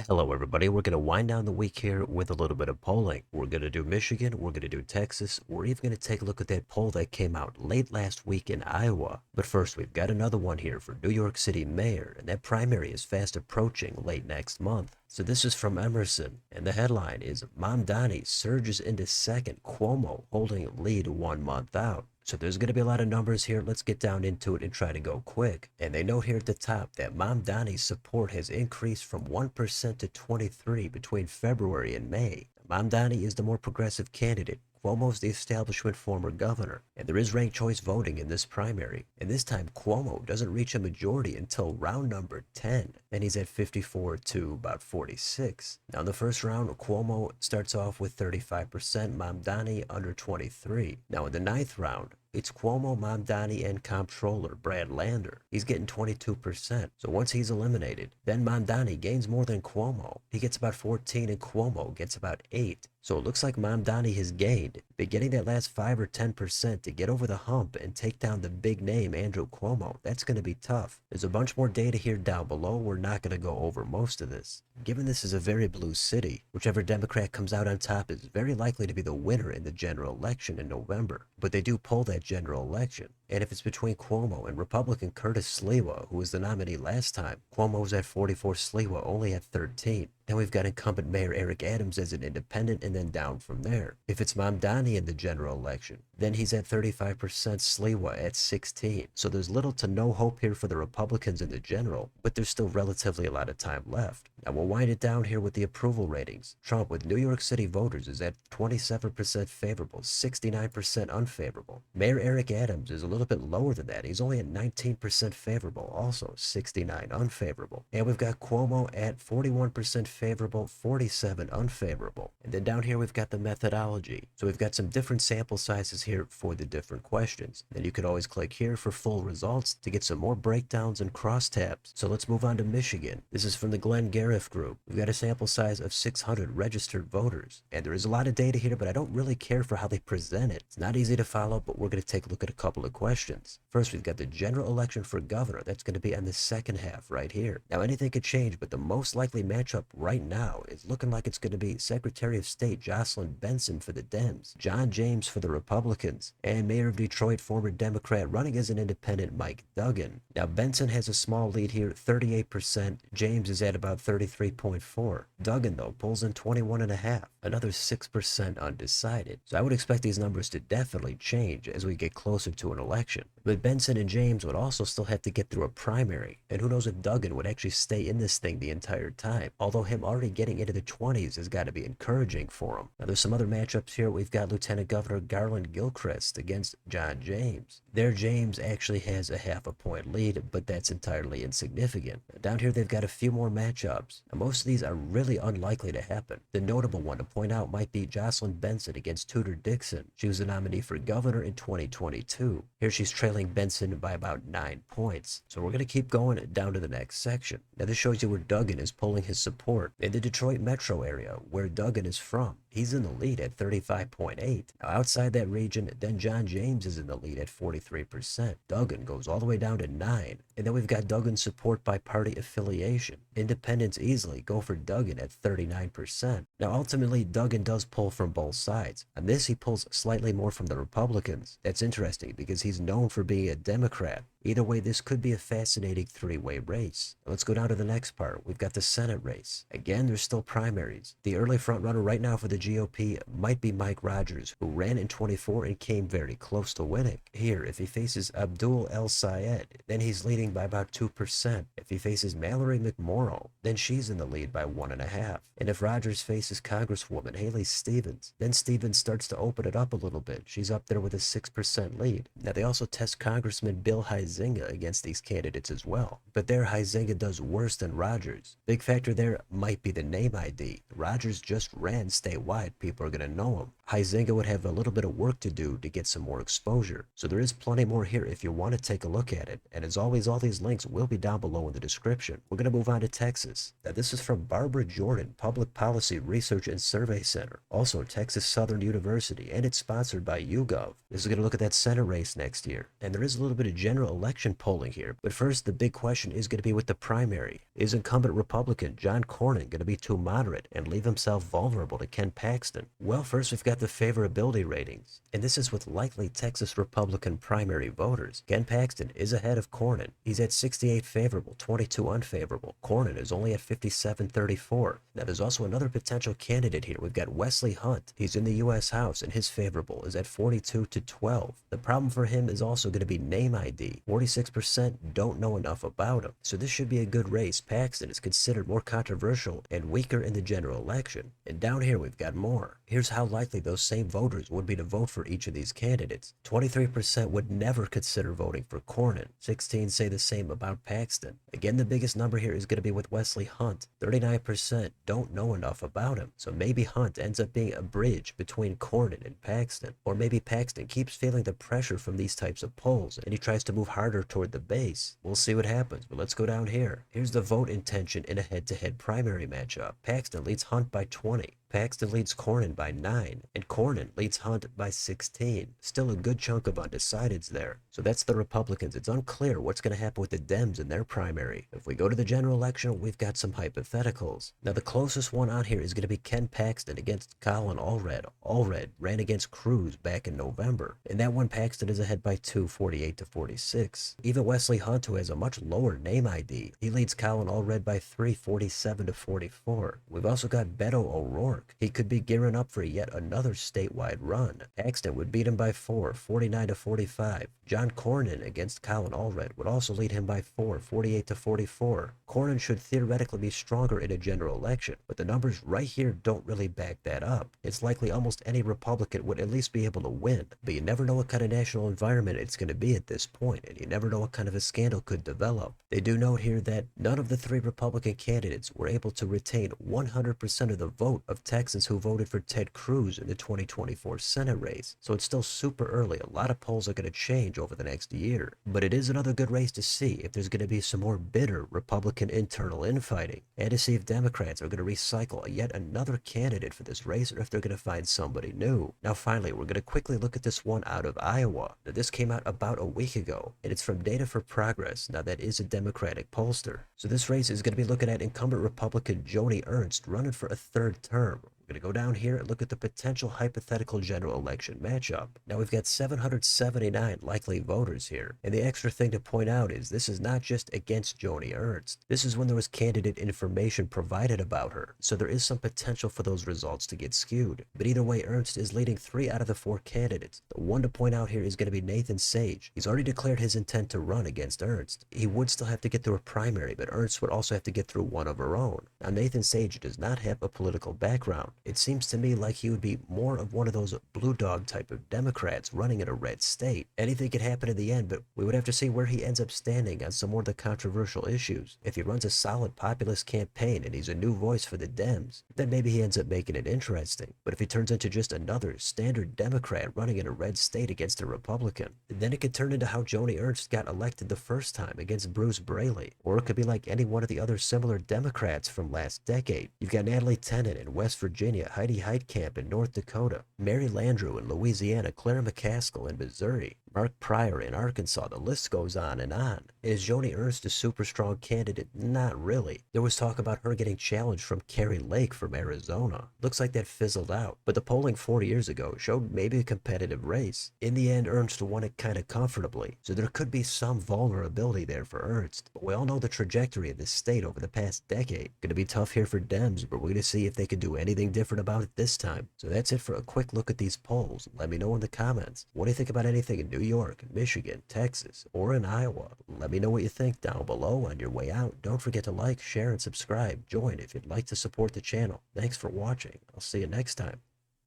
Hello, everybody. We're going to wind down the week here with a little bit of polling. We're going to do Michigan. We're going to do Texas. We're even going to take a look at that poll that came out late last week in Iowa. But first, we've got another one here for New York City mayor, and that primary is fast approaching late next month. So this is from Emerson, and the headline is Mamdani surges into second, Cuomo holding lead 1 month out. So there's going to be a lot of numbers here. Let's get down into it and try to go quick. And they note here at the top that Mamdani's support has increased from 1% to 23 between February and May. Mamdani is the more progressive candidate. Cuomo's the establishment former governor, and there is ranked choice voting in this primary. And this time, Cuomo doesn't reach a majority until round number 10, and he's at 54 to about 46. Now, in the first round, Cuomo starts off with 35%, Mamdani under 23. Now, in the ninth round, it's Cuomo, Mamdani, and comptroller Brad Lander. He's getting 22%. So once he's eliminated, then Mamdani gains more than Cuomo. He gets about 14 and Cuomo gets about 8. So it looks like Mamdani has gained, but getting that last 5 or 10% to get over the hump and take down the big name Andrew Cuomo, that's going to be tough. There's a bunch more data here down below. We're not going to go over most of this. Given this is a very blue city, whichever Democrat comes out on top is very likely to be the winner in the general election in November. But they do poll that general election. And if it's between Cuomo and Republican Curtis Sliwa, who was the nominee last time, Cuomo's at 44, Sliwa only at 13. Then we've got incumbent Mayor Eric Adams as an independent and then down from there. If it's Mamdani in the general election, then he's at 35%, Sliwa at 16. So there's little to no hope here for the Republicans in the general, but there's still relatively a lot of time left. Now we'll wind it down here with the approval ratings. Trump with New York City voters is at 27% favorable, 69% unfavorable. Mayor Eric Adams is a little bit lower than that. He's only at 19% favorable, also 69 unfavorable. And we've got Cuomo at 41% favorable, 47 unfavorable. And then down here we've got the methodology. So we've got some different sample sizes here for the different questions. Then you could always click here for full results to get some more breakdowns and crosstabs. So let's move on to Michigan. This is from the Glenn Gariff group. We've got a sample size of 600 registered voters. And there is a lot of data here, but I don't really care for how they present it. It's not easy to follow, but we're going to take a look at a couple of questions. First, we've got the general election for governor. That's going to be on the second half right here. Now, anything could change, but the most likely matchup right now is looking like it's going to be Secretary of State Jocelyn Benson for the Dems, John James for the Republicans, and Mayor of Detroit, former Democrat running as an independent, Mike Duggan. Now, Benson has a small lead here, 38%. James is at about 33.4. Duggan, though, pulls in 21.5, another 6% undecided. So I would expect these numbers to definitely change as we get closer to an election. But Benson and James would also still have to get through a primary, and who knows if Duggan would actually stay in this thing the entire time, although him already getting into the 20s has got to be encouraging for him. Now there's some other matchups here. We've got Lieutenant Governor Garland Gilchrist against John James. There James actually has a half a point lead, but that's entirely insignificant. Down here they've got a few more matchups. Now, most of these are really unlikely to happen. The notable one to point out might be Jocelyn Benson against Tudor Dixon. She was the nominee for governor in 2022. Here she's trailing Benson by about 9 points. So we're going to keep going down to the next section. Now this shows you where Duggan is polling his support. In the Detroit metro area, where Duggan is from, he's in the lead at 35.8. Now outside that region, then John James is in the lead at 43%. Duggan goes all the way down to 9. And then we've got Duggan's support by party affiliation. Independents easily go for Duggan at 39%. Now ultimately, Duggan does pull from both sides. On this, he pulls slightly more from the Republicans. That's interesting because he's known for being a Democrat. Either way, this could be a fascinating three-way race. Now let's go down to the next part. We've got the Senate race. Again, there's still primaries. The early frontrunner right now for the GOP might be Mike Rogers, who ran in 24 and came very close to winning. Here, if he faces Abdul El Sayed, then he's leading by about 2%. If he faces Mallory McMorrow, then she's in the lead by 1.5. And if Rogers faces Congresswoman Haley Stevens, then Stevens starts to open it up a little bit. She's up there with a 6% lead. Now they also test Congressman Bill Huizenga against these candidates as well. But there Huizenga does worse than Rogers. Big factor there might be the name ID. Rogers just ran statewide statewide, people are going to know him. Huizenga would have a little bit of work to do to get some more exposure. So there is plenty more here if you want to take a look at it. And as always, all these links will be down below in the description. We're going to move on to Texas. Now this is from Barbara Jordan, Public Policy Research and Survey Center. Also Texas Southern University, and it's sponsored by YouGov. This is going to look at that Senate race next year. And there is a little bit of general election polling here. But first, the big question is going to be with the primary. Is incumbent Republican John Cornyn going to be too moderate and leave himself vulnerable to Ken Paxton? Well, first we've got the favorability ratings. And this is with likely Texas Republican primary voters. Ken Paxton is ahead of Cornyn. He's at 68 favorable, 22 unfavorable. Cornyn is only at 57-34. Now there's also another potential candidate here. We've got Wesley Hunt. He's in the U.S. House and his favorable is at 42-12. The problem for him is also going to be name ID. 46% don't know enough about him. So this should be a good race. Paxton is considered more controversial and weaker in the general election. And down here we've got more. Here's how likely those same voters would be to vote for each of these candidates. 23% would never consider voting for Cornyn. 16 say the same about Paxton. Again, the biggest number here is going to be with Wesley Hunt. 39% don't know enough about him. So maybe Hunt ends up being a bridge between Cornyn and Paxton. Or maybe Paxton keeps feeling the pressure from these types of polls and he tries to move harder toward the base. We'll see what happens, but let's go down here. Here's the vote intention in a head-to-head primary matchup. Paxton leads Hunt by 20. Paxton leads Cornyn by 9, and Cornyn leads Hunt by 16. Still a good chunk of undecideds there. So that's the Republicans. It's unclear what's going to happen with the Dems in their primary. If we go to the general election, we've got some hypotheticals. Now the closest one on here is going to be Ken Paxton against Colin Allred. Allred ran against Cruz back in November. In that one, Paxton is ahead by 2, 48-46. Even Wesley Hunt, who has a much lower name ID, he leads Colin Allred by 3, 47-44. We've also got Beto O'Rourke. He could be gearing up for yet another statewide run. Paxton would beat him by 4, 49-45. John Cornyn against Colin Allred would also lead him by 4, 48-44. Cornyn should theoretically be stronger in a general election, but the numbers right here don't really back that up. It's likely almost any Republican would at least be able to win, but you never know what kind of national environment it's going to be at this point, and you never know what kind of a scandal could develop. They do note here that none of the 3 Republican candidates were able to retain 100% of the vote of Texans who voted for Ted Cruz in the 2024 Senate race. So it's still super early. A lot of polls are going to change over the next year. But it is another good race to see if there's going to be some more bitter Republican internal infighting, and to see if Democrats are going to recycle yet another candidate for this race or if they're going to find somebody new. Now finally, we're going to quickly look at this one out of Iowa. Now this came out about a week ago, and it's from Data for Progress. Now that is a Democratic pollster. So this race is going to be looking at incumbent Republican Joni Ernst running for a 3rd term. We're going to go down here and look at the potential hypothetical general election matchup. Now we've got 779 likely voters here. And the extra thing to point out is this is not just against Joni Ernst. This is when there was candidate information provided about her. So there is some potential for those results to get skewed. But either way, Ernst is leading 3 out of the 4 candidates. The one to point out here is going to be Nathan Sage. He's already declared his intent to run against Ernst. He would still have to get through a primary, but Ernst would also have to get through one of her own. Now Nathan Sage does not have a political background. It seems to me like he would be more of one of those blue dog type of Democrats running in a red state. Anything could happen in the end, but we would have to see where he ends up standing on some more of the controversial issues. If he runs a solid populist campaign and he's a new voice for the Dems, then maybe he ends up making it interesting. But if he turns into just another standard Democrat running in a red state against a Republican, then it could turn into how Joni Ernst got elected the first time against Bruce Braley. Or it could be like any one of the other similar Democrats from last decade. You've got Natalie Tennant in West Virginia, Heidi Heitkamp in North Dakota, Mary Landrieu in Louisiana, Claire McCaskill in Missouri, Mark Pryor in Arkansas. The list goes on and on. Is Joni Ernst a super strong candidate? Not really. There was talk about her getting challenged from Carrie Lake from Arizona. Looks like that fizzled out, but the polling 4 years ago showed maybe a competitive race. In the end, Ernst won it kind of comfortably, so there could be some vulnerability there for Ernst. But we all know the trajectory of this state over the past decade. Gonna be tough here for Dems, but we're gonna see if they can do anything different about it this time. So that's it for a quick look at these polls. Let me know in the comments. What do you think about anything in New York, Michigan, Texas, or in Iowa? Let me know what you think down below. On your way out, don't forget to like, share, and subscribe. Join if you'd like to support the channel. Thanks for watching. I'll see you next time.